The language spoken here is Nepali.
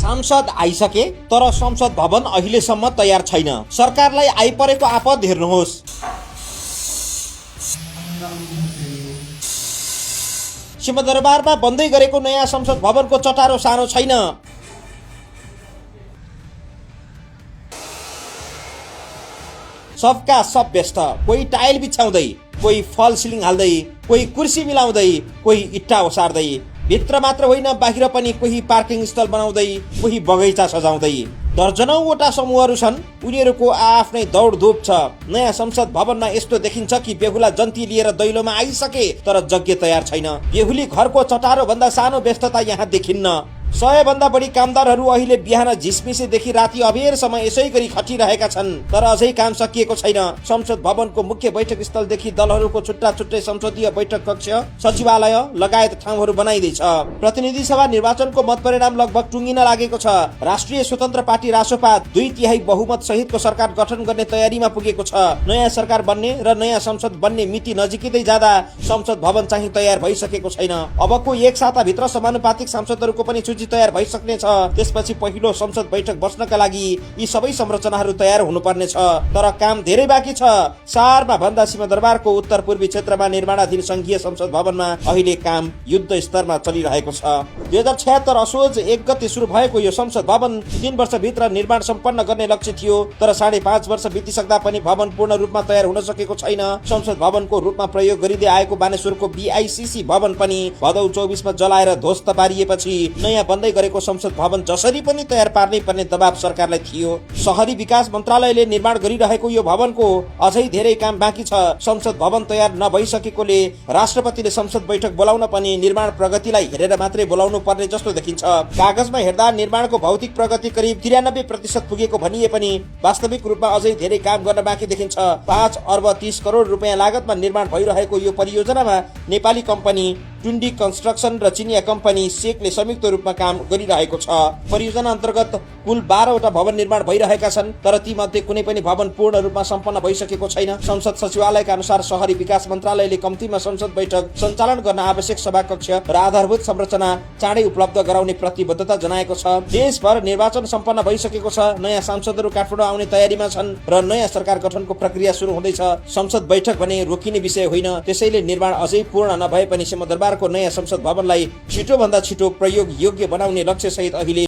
सांसद आइसके तर संसद भवन अहिलेसम्म तयार छैन। सरकारलाई आइपरेको आपद हेर्नुहोस्। सिंहदरबारमा बन्दै गरेको नयाँ संसद भवनको चटारो सानो छैन। सबका सब व्यस्त, कोही टाइल बिछाउँदै, कोही फल सिलिङ हाल्दै, कोही कुर्सी मिलाउँदै, कोही इट्टा ओसार्दै। भित्र मात्र होइन बाहिर पनि कोही पार्किङ स्थल बनाउँदै, कोही बगैँचा सजाउँदै। दर्जनौवटा समूहहरू छन्, उनीहरूको आफ्नै दौडधुप छ। नयाँ संसद भवनमा यस्तो देखिन्छ कि बेहुला जन्ती लिएर दैलोमा आइसके तर यज्ञ तयार छैन। बेहुली घरको चटारो भन्दा सानो व्यस्तता यहाँ देखिन्न। 100 भन्दा बढी कामदारहरू अहिले बिहान झिसमिसेदेखि राति अबेरसम्म यसै गरी खटिरहेका छन्, तर अझै काम सकिएको छैन। संसद भवनको मुख्य बैठक स्थलदेखि दलहरूको छुट्टा छुट्टै संसदीय बैठक कक्ष, सचिवालय लगायत ठाउँहरू बनाइँदैछ। प्रतिनिधि सभा निर्वाचनको मतपरिणाम लगभग टुङ्गिन लागेको छ। राष्ट्रिय स्वतन्त्र पार्टी रासोपा 2/3 बहुमत सहितको सरकार गठन गर्ने तयारीमा पुगेको छ। नयाँ सरकार बन्ने र नयाँ संसद बन्ने मिति नजिकै जाँदा संसद भवन चाहिँ तयार भइसकेको छैन। अबको एक साताभित्र समानुपातिक सांसदहरूको पनि सूची तयार भइसक्ने छ। त्यसपछि पहिलो संसद बैठक बस्नका लागि यी सबै संरचनाहरू तयार हुनुपर्ने छ। तर काम धेरै बाँकी छ। शहरमा भन्दा सिंहदरबारको उत्तर पूर्वी क्षेत्रमा निर्माणाधीन संघीय संसद भवनमा अहिले काम युद्ध स्तरमा चलिरहेको छ। 2076 असोज 1 गते सुरु भएको यो संसद भवन 3 वर्षभित्र निर्माण सम्पन्न गर्ने लक्ष्य थियो, तर 5.5 वर्ष बितिसक्दा पनि भवन पूर्ण रूपमा तयार हुन सकेको छैन। संसद भवनको रूपमा प्रयोग गरिँदै आएको बानेश्वरको BICC भवन पनि भदौ 24 मा जलाएर ध्वस्त पारिएपछि नयाँ बन्दै गरेको संसद भवन जसरी पनि तयार पार्नै पर्ने दबाब सरकारलाई थियो। शहरी विकास मन्त्रालयले निर्माण गरिरहेको यो भवनको अझै धेरै काम बाँकी छ। संसद भवन तयार नभइसकेकोले राष्ट्रपतिले संसद बैठक बोलाउन पनि निर्माण प्रगतिलाई हेरेर मात्रै बोलाउनु पर्ने जस्तो देखिन्छ। कागजमा हेर्दा निर्माणको भौतिक प्रगति करिब 93% पुगेको भनिए पनि वास्तविक रूपमा अझै धेरै काम गर्न बाँकी देखिन्छ। 5 अर्ब 30 करोड रुपियाँ लागतमा निर्माण भइरहेको यो परियोजनामा नेपाली कम्पनी टुन्डी कन्स्ट्रक्सन र चिनिया कम्पनी सेकले संयुक्त रूपमा काम गरिरहेको छ। परियोजना अन्तर्गत कुल 12 वटा भवन निर्माण भइरहेका छन्, तर ती मध्ये कुनै पनि भवन पूर्ण रूपमा सम्पन्न भइसकेको छैन। संसद सचिवालयका अनुसार शहरी विकास मन्त्रालयले कम्तीमा संसद बैठक सञ्चालन गर्न आवश्यक सभाकक्ष र आधारभूत संरचना चाँडै उपलब्ध गराउने प्रतिबद्धता जनाएको छ। देशभर निर्वाचन सम्पन्न भइसकेको छ। नयाँ सांसदहरू काठमाडौँ आउने तयारीमा छन् र नयाँ सरकार गठनको प्रक्रिया सुरु हुँदैछ। संसद बैठक भने रोकिने विषय होइन, त्यसैले निर्माण अझै पूर्ण नभए पनि सिंहदरबारको नयाँ संसद भवनलाई छिटो भन्दा छिटो प्रयोग योग्य बनाउने लक्ष्य सहित अहिले